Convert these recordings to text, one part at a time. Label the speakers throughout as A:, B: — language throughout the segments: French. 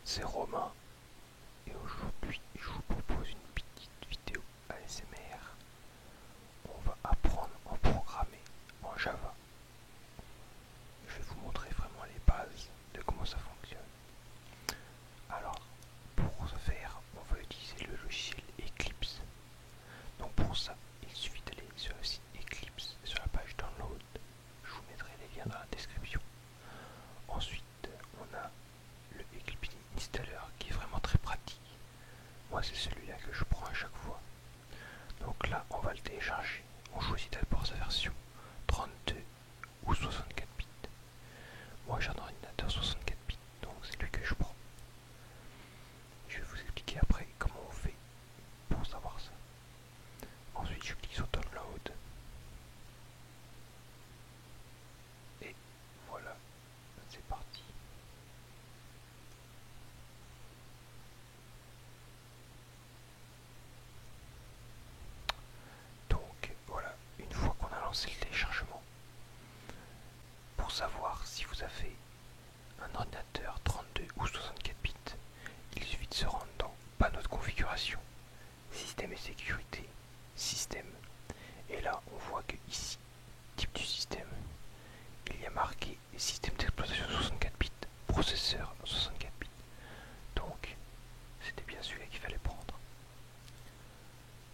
A: c'est Romain et aujourd'hui je vous propose une petite vidéo ASMR. On va apprendre à programmer en Java. Je vais vous montrer vraiment les bases de comment ça fonctionne. Alors, pour ce faire, on va utiliser le logiciel Eclipse. Donc pour ça, il suffit d'aller sur le site Eclipse, sur la page Download. Je vous mettrai les liens dans la description. Ensuite, on a le Eclipse Installer qui est vraiment très pratique. Moi, c'est celui-là que je prends à chaque fois. Donc là, on va le télécharger. On choisit d'abord sa version 32 ou 64 bits. Moi, j'ai un ordinateur 64 bits, donc c'est lui que je prends. Je vais vous expliquer après comment on fait pour savoir ça. Ensuite, je clique sur Download. Et voilà, c'est parti. Donc voilà, une fois qu'on a lancé le téléchargement, pour savoir si vous avez un ordinateur 32 ou 64 bits, il suffit de se rendre dans Panneau de configuration, Système et sécurité, Système. Et là, on voit que ici, type du système, il y a marqué Système d'exploitation 64 bits, processeur 64 bits. Donc, c'était bien celui-là qu'il fallait prendre.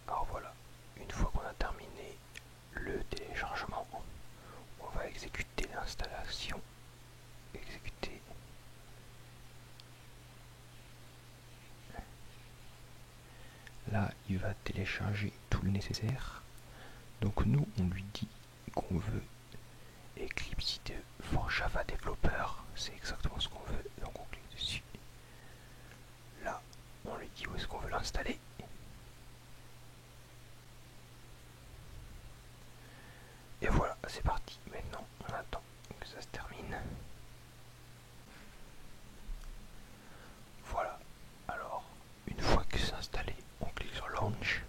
A: Alors voilà, une fois qu'on a terminé le téléchargement, on va exécuter l'installation. Exécuter. Là, il va télécharger tout le nécessaire. Donc nous, on lui dit qu'on veut Eclipse IDE for Java Developer. C'est exactement ce qu'on veut. Donc on clique dessus. Là, on lui dit où est-ce qu'on veut l'installer. Et voilà, c'est parti. Maintenant, on attend que ça se termine. Voilà. Alors, une fois que c'est installé, on clique sur Launch.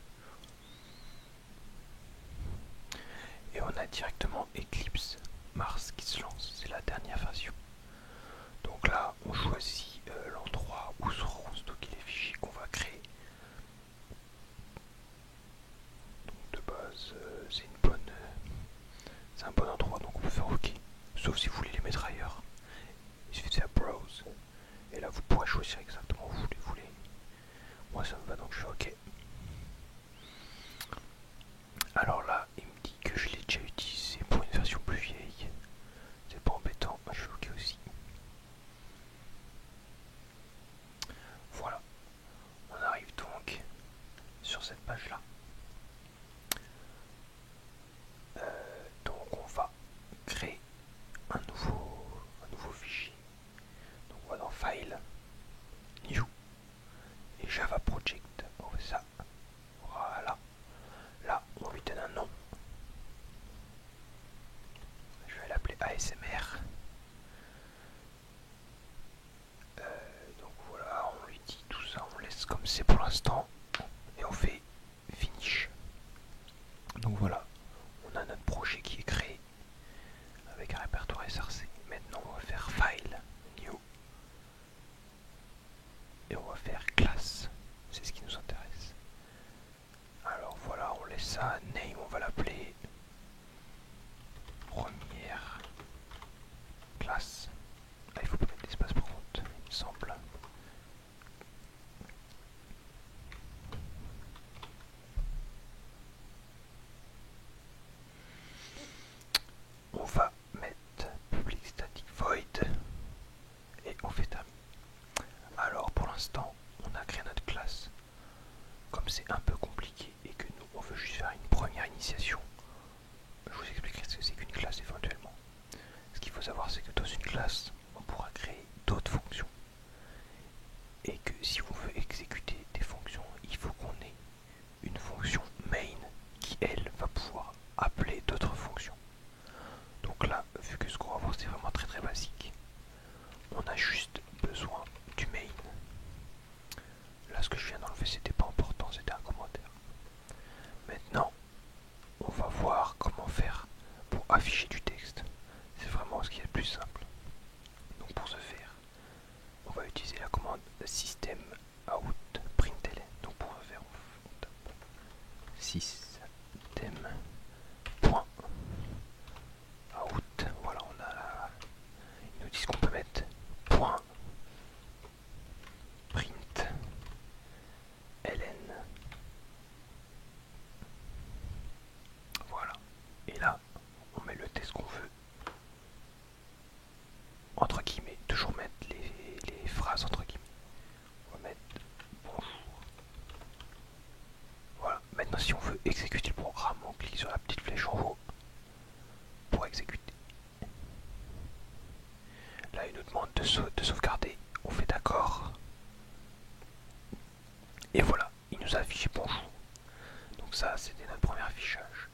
A: Et on a directement Eclipse Mars qui se lance. C'est la dernière version. Donc là, on choisit l'endroit où seront stockés les fichiers qu'on va créer. Donc de base, c'est un bon endroit, donc on peut faire OK. Sauf si vous voulez les mettre ailleurs. Il suffit de faire Browse. Et là, vous pourrez choisir exactement où vous les voulez. Moi, ça me va, donc je fais OK. Alors là, il me dit que je l'ai déjà utilisé pour une version plus vieille. C'est pas embêtant, je fais OK aussi. Voilà, on arrive donc sur cette page-là. Donc on va créer un nouveau fichier. Donc on va dans File, New et Java Project. On fait ça. Voilà. Là, on lui donne un nom. Je vais l'appeler ASMR. Donc voilà, on lui dit tout ça, on laisse comme c'est pour l'instant. Et on fait Finish. Donc voilà, on a notre projet qui est créé avec un répertoire SRC. Maintenant, on va faire File, New. Et on va faire Classe. C'est ce qui nous intéresse. Alors voilà, on laisse ça. Name, on va l'appeler première classe. Ah, il faut pas mettre d'espace par contre, il me semble. On va mettre public static void et on fait terminer. Alors pour l'instant, on a créé notre classe. Comme c'est un peu compliqué et que nous on veut juste faire une première initiation, je vous expliquerai ce que c'est qu'une classe éventuellement. Ce qu'il faut savoir, c'est que dans une classe, on pourra créer d'autres fonctions. Et que si on veut exécuter des fonctions, il faut qu'on ait une fonction main qui, elle, va pouvoir appeler d'autres fonctions. Donc là, vu que ce qu'on va voir, c'est vraiment très très basique, on a juste besoin du main. Là, ce que je viens d'enlever, c'était pas important, c'était un commentaire. Maintenant, on va voir comment faire pour afficher du texte. C'est vraiment ce qui est le plus simple. Donc pour ce faire, on va utiliser la commande système point out. Voilà, on a, ils nous disent qu'on peut mettre point print ln. Voilà, et là on met le test qu'on veut, entre guillemets, toujours mettre les phrases entre guillemets. On va mettre bonjour. Voilà, maintenant si on veut exécuter le programme, on clique sur la petite flèche en haut pour exécuter. Là il nous demande de sauvegarder, on fait d'accord. Et voilà, il nous a affiché bonjour. Donc ça c'était notre premier affichage.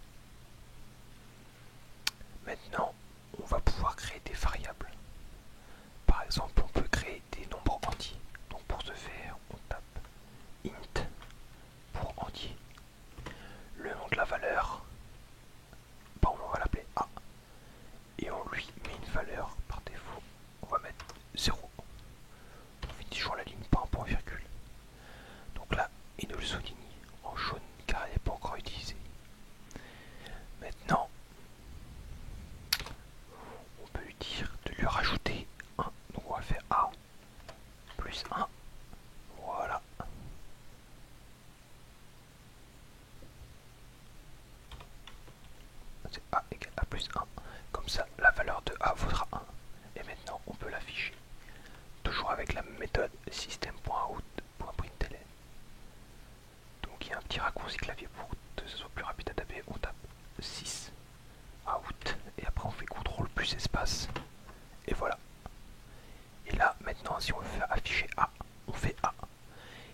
A: Maintenant on va pouvoir créer des variables. Par exemple on peut créer des nombres entiers. Donc pour ce faire on tape int pour entier. Le nom de la valeur, par exemple on va l'appeler A. Et on lui met une valeur par défaut. On va mettre 0. On finit toujours la ligne, pas un point virgule. Donc là il nous le souligne en jaune car il n'est pas encore utilisé. Maintenant on peut lui dire de lui rajouter 1. Donc on va faire A plus 1. Voilà. C'est A égale A plus 1. Comme ça la valeur de A vaudra 1. Et maintenant on peut l'afficher. Toujours avec la méthode système.out.println. Donc il y a un petit raccourci clavier pour que ce soit plus rapide à taper. On tape 6 out et après on fait CTRL plus espace. Et voilà. Et là maintenant si on veut faire afficher A, on fait A.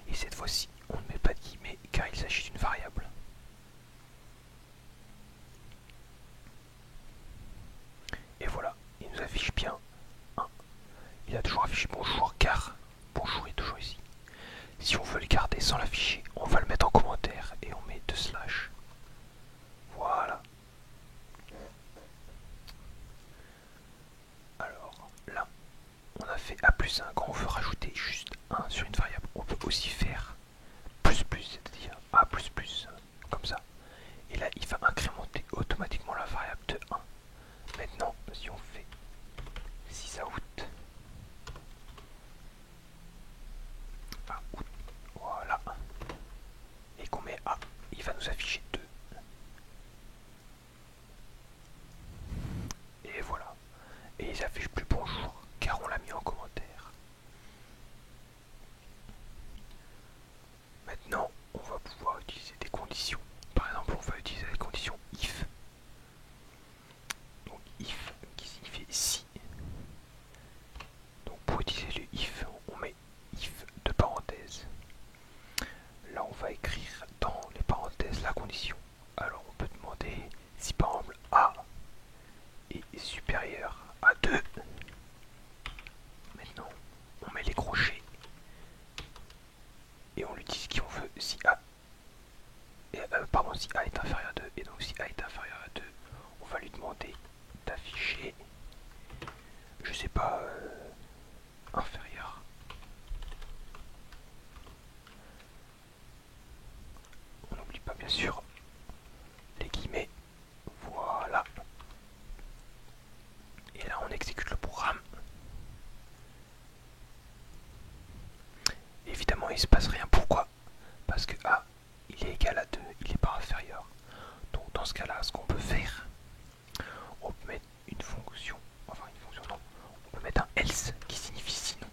A: Et cette fois-ci on ne met pas de guillemets car il s'agit d'une variable. Et voilà, il nous affiche bien 1. Il a toujours affiché bonjour car bonjour est toujours ici. Si on veut le garder sans l'afficher, on va le mettre en commentaire et on met 2 slash. Voilà. Alors là, on a fait A plus 1. Quand on veut rajouter juste 1 sur une variable, on peut aussi faire plus plus, c'est-à-dire A plus plus, comme ça. Et là, il va incrémenter automatiquement la variable de 1. Maintenant, si on fait 6 out, voilà, et qu'on met A, il va nous afficher 2. Et voilà. Et il s'affiche plus bonjour car on l'a mis en commentaire. Maintenant, on va pouvoir utiliser des conditions. Par exemple, on va utiliser la condition if. Donc if qui signifie si. Donc pour utiliser le if, on met if de parenthèses. Là, on va écrire dans les parenthèses la condition. Alors, on peut demander si par exemple A est supérieur à 2. Maintenant, on met les crochets et on lui dit ce qu'on veut si A si A est inférieur à 2. Et donc si A est inférieur à 2, on va lui demander d'afficher, je sais pas, inférieur. On n'oublie pas bien sûr les guillemets. Voilà. Et là on exécute le programme. Évidemment il se passe rien. Pourquoi? Parce que A il est égal à 2, il n'est pas inférieur. Donc dans ce cas là, ce qu'on peut faire, on peut mettre une fonction, enfin une fonction non, on peut mettre un else qui signifie sinon.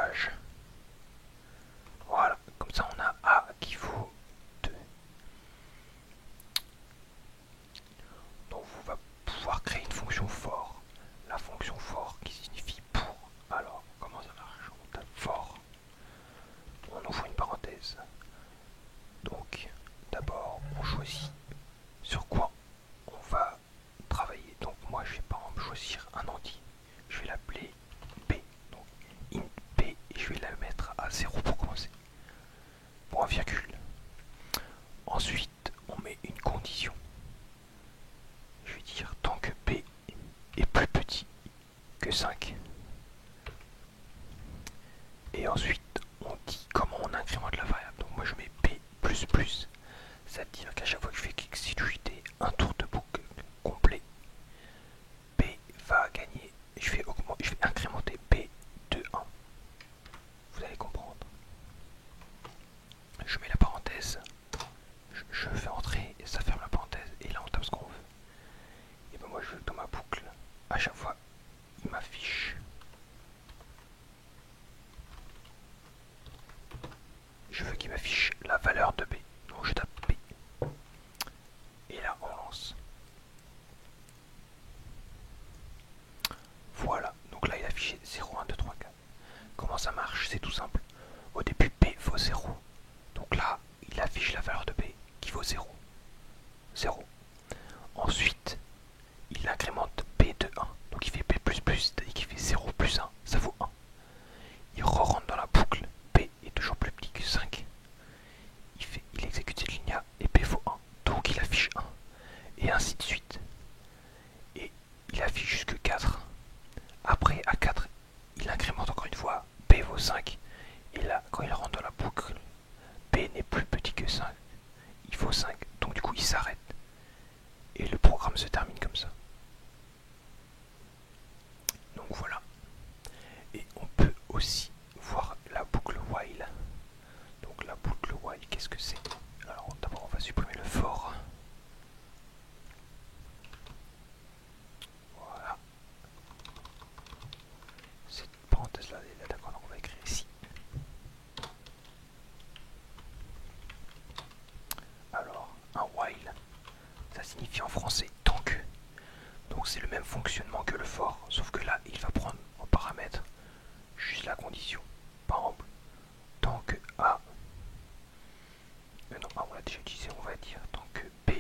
A: langage. Voilà, comme ça on a A qui vaut 2. Donc on va pouvoir créer une fonction for. La fonction for qui signifie pour. Alors, comment ça marche? On tape for. On ouvre une parenthèse. Donc, d'abord, on choisit sur quoi on va travailler. Donc moi, je vais par exemple choisir un entier. Je vais l'appeler B. Donc, int B, et je vais la mettre à 0 pour commencer. Point virgule. Ensuite, on met une condition. Je vais dire tant que B est plus petit que 5. Et ensuite, on dit comment on incrémente la variable. Donc moi, je mets B++. C'est-à-dire qu'à chaque fois que je vais exécuter un tour de boucle complet, B va gagner. Je vais incrémenter B de 1. Vous allez comprendre. Je mets la parenthèse. Je fais entrer et ça ferme la parenthèse. Et là, on tape ce qu'on veut. Et ben moi, je veux que dans ma boucle, à chaque fois, il m'affiche. Je veux qu'il m'affiche la valeur de B. Donc je tape B. Et là, on lance. Voilà. Donc là, il a affiché 0, 1, 2, 3, 4. Comment ça marche? C'est tout simple. Au début, B vaut 0. Donc là, il affiche la valeur de B qui vaut 0. 0. Ensuite, il incrémente B de 1. Donc il fait B++, c'est-à-dire qu'il fait 0 plus 1, ça vaut 1. Il re-rentre dans la boucle. B est toujours plus petit que 5. Il exécute cette ligne A et B vaut 1. Donc il affiche 1. Et ainsi de suite. Et il affiche jusque 4. Après, à 4, il incrémente encore une fois. B vaut 5. Et là, quand il rentre dans la boucle, B n'est plus petit que 5. Il faut 5. Donc du coup, il s'arrête. Et le programme se termine comme ça. Donc voilà. Et on peut aussi voir la boucle while. Donc la boucle while, qu'est-ce que c'est? Alors d'abord, on va supprimer le for. Voilà. Cette parenthèse là, elle est là, d'accord, donc on va écrire ici. Alors, un while, ça signifie en français tant que. Donc c'est le même fonctionnement que le for, sauf que là, il va prendre en paramètre juste la condition. Par exemple, tant que A. Non, on l'a déjà utilisé, on va dire tant que B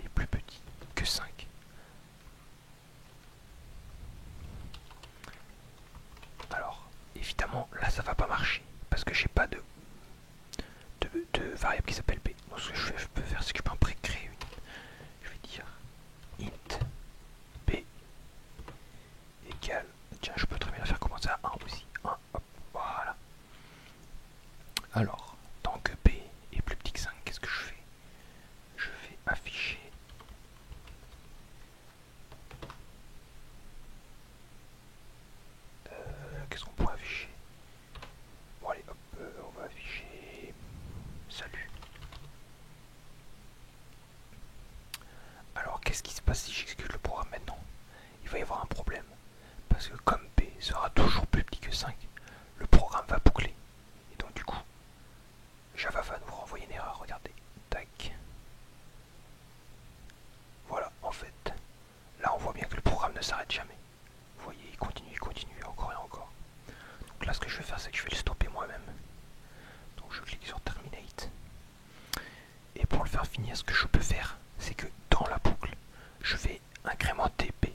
A: est plus petit que 5. Alors, évidemment, là ça va pas marcher parce que j'ai pas de variable qui s'appelle B. Donc ce que je peux faire, c'est que je peux en pré-créer une. Je vais dire int B égale. Tiens, je peux très bien la faire commencer à 1 aussi. 1, hop, voilà. Alors, tant que B est plus petit que 5, qu'est-ce que je fais? Je vais afficher qu'est-ce qu'on pourrait afficher? Bon allez hop, on va afficher salut. Alors qu'est-ce qui se passe si j'exécute le programme maintenant? Il va y avoir un problème. Parce que comme B sera toujours plus petit que 5, le programme va boucler. Et donc du coup, Java va nous renvoyer une erreur, regardez. Tac. Voilà, en fait, là on voit bien que le programme ne s'arrête jamais. Vous voyez, il continue, encore et encore. Donc là ce que je vais faire, c'est que je vais le stopper moi-même. Donc je clique sur Terminate. Et pour le faire finir, ce que je peux faire, c'est que dans la boucle, je vais incrémenter B.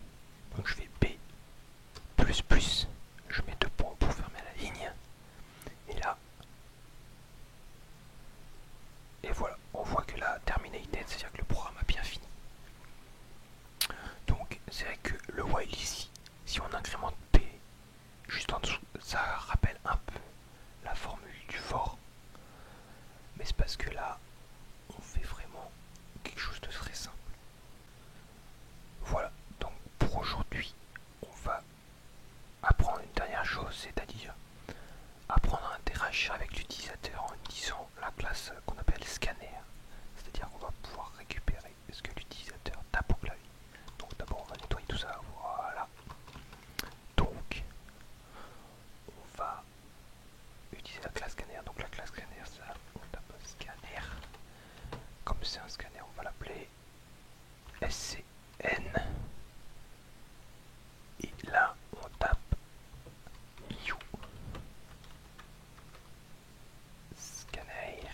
A: Donc je vais B++. Je mets 2 points pour fermer la ligne. Et là, et voilà, on voit que là, terminated, c'est-à-dire que le programme a bien fini. Donc c'est vrai que le while ici, si on incrémente B juste en dessous, ça rappelle un peu la formule du for. Mais c'est parce que là, on fait vraiment quelque chose de très simple. Voilà, donc pour aujourd'hui, on va apprendre une dernière chose, c'est-à-dire apprendre à interagir avec l'utilisateur en utilisant la classe qu'on appelle scanner. C'est-à-dire qu'on va pouvoir récupérer ce que l'utilisateur tape au clavier. Donc d'abord on va nettoyer tout ça, voilà. Donc You. Scanner.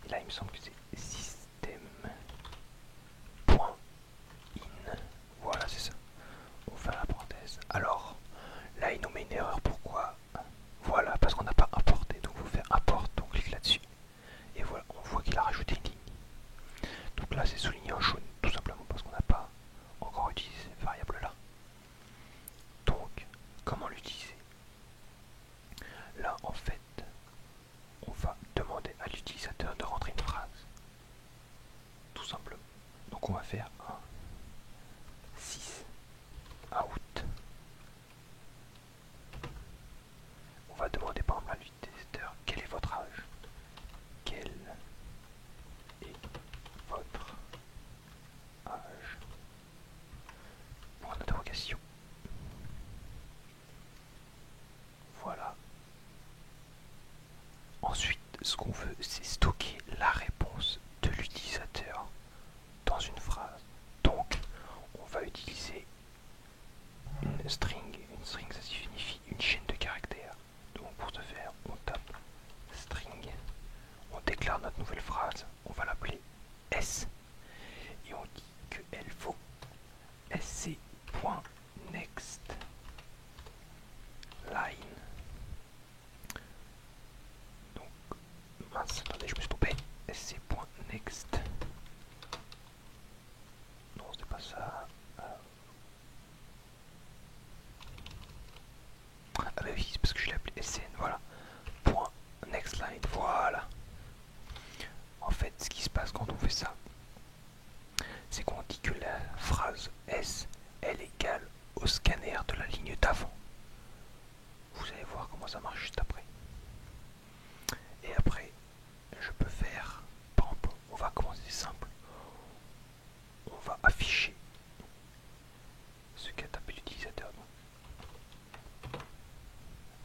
A: Et là, il me semble que c'est système.in. Voilà, c'est ça. On fait la parenthèse. Alors, là, il nous met une erreur. Pourquoi? Voilà, parce qu'on n'a pas importé. Donc, vous faites import. On clique là-dessus. Et voilà, on voit qu'il a rajouté une ligne. Donc là, c'est souligné en jaune, tout simplement parce qu'on n'a pas encore utilisé cette variable-là. Donc, comment l'utiliser? Là, en fait, on va demander à l'utilisateur de rentrer une phrase. Tout simplement. Donc, on va faire un 6 out. On va demander par exemple à l'utilisateur quel est votre âge. Quel est votre âge? Point d'interrogation. Voilà. Ensuite, ce qu'on veut, c'est stocker la réponse de l'utilisateur dans une phrase. Donc, on va utiliser une string. Une string, ça signifie une chaîne de caractères. Donc, pour ce faire, on tape string. On déclare notre nouvelle phrase. On va l'appeler S. Et on dit qu'elle vaut sc.next line. Donc, mince, attendez, je me suis trompé. sc.next. Non, c'est pas ça. Ah bah oui, c'est parce que je l'ai appelé SN, voilà. Point next line, voilà. En fait, ce qui se passe quand on fait ça, c'est qu'on dit que la phrase S, elle est égale au scanner de la ligne d'avant. Vous allez voir comment ça marche juste après. Et après, je peux faire, par exemple, on va commencer simple. On va afficher ce qu'a tapé l'utilisateur.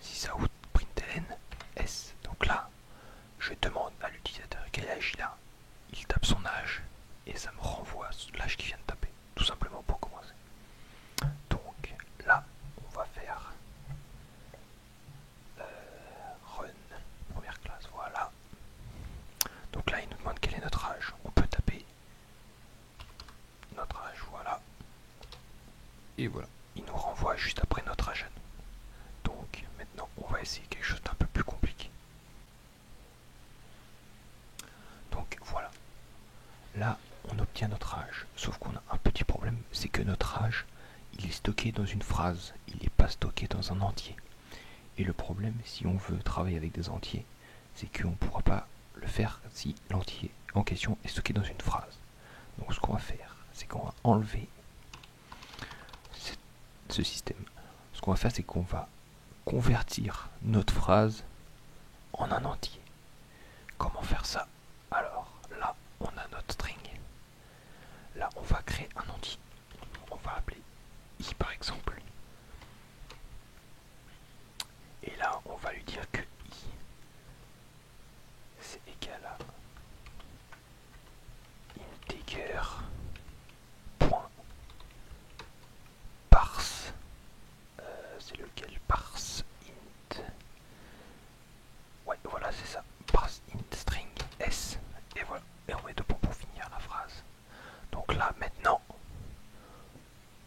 A: Si ça out println S. Donc là, je demande à l'utilisateur quel âge il a. Il tape son âge et ça me renvoie l'âge qu'il vient de taper. Tout simplement pour commencer. Donc là, on va faire run, première classe, voilà. Donc là, il nous demande quel est notre âge. On peut taper notre âge, voilà. Et voilà, il nous renvoie juste après notre âge. Donc maintenant, on va essayer quelque chose d'un peu plus compliqué. Donc voilà, là, on obtient notre âge. Sauf qu'on a un petit problème, c'est que notre âge, il est stocké dans une phrase, il n'est pas stocké dans un entier. Et le problème, si on veut travailler avec des entiers, c'est qu'on ne pourra pas le faire si l'entier en question est stocké dans une phrase. Donc ce qu'on va faire, c'est qu'on va enlever ce système. Ce qu'on va faire, c'est qu'on va convertir notre phrase en un entier. Comment faire ça? Alors là, on a notre string. Là, on va créer un entier. On va appeler i par exemple. Et là, on va lui dire que i, c'est égal à integer point parse. C'est lequel? Parse int. Ouais, voilà, c'est ça. Parse int string s. Et voilà. Et on met deux points pour finir la phrase. Donc là, maintenant,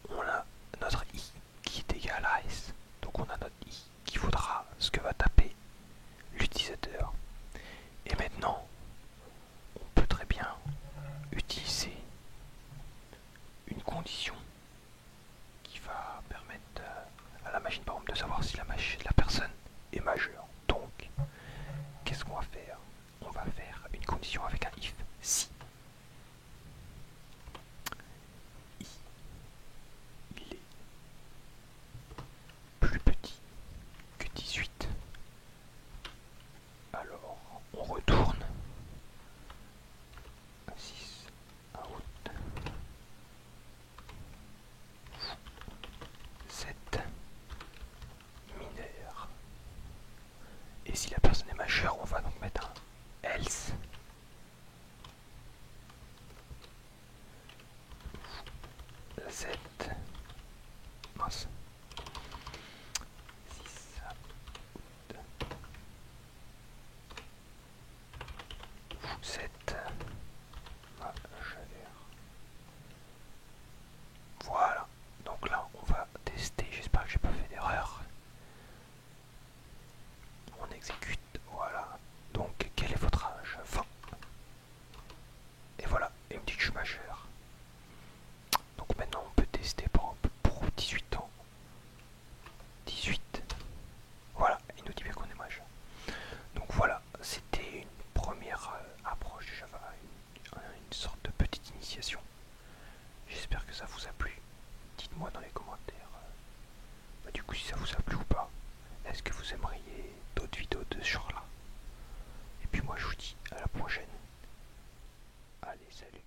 A: on a notre i qui est égal à s. Donc on a notre i qui vaudra ce que va taper l'utilisateur. Et maintenant, on peut très bien utiliser une condition qui va permettre à la machine par exemple de savoir si la personne est majeure. Donc, qu'est-ce qu'on va faire? On va faire une condition avec un if. Si i il est plus petit que 18, alors on retourne 6 out 7 mineur. Et si la personne est majeure, on va donc mettre un else. Z mince. c'était pour 18 ans. 18. Voilà, il nous dit bien qu'on est mage. Donc voilà, c'était une première approche de Java, une sorte de petite initiation. J'espère que ça vous a plu. Dites-moi dans les commentaires du coup si ça vous a plu ou pas. Est-ce que vous aimeriez d'autres vidéos de ce genre là? Et puis moi je vous dis à la prochaine. Allez, salut.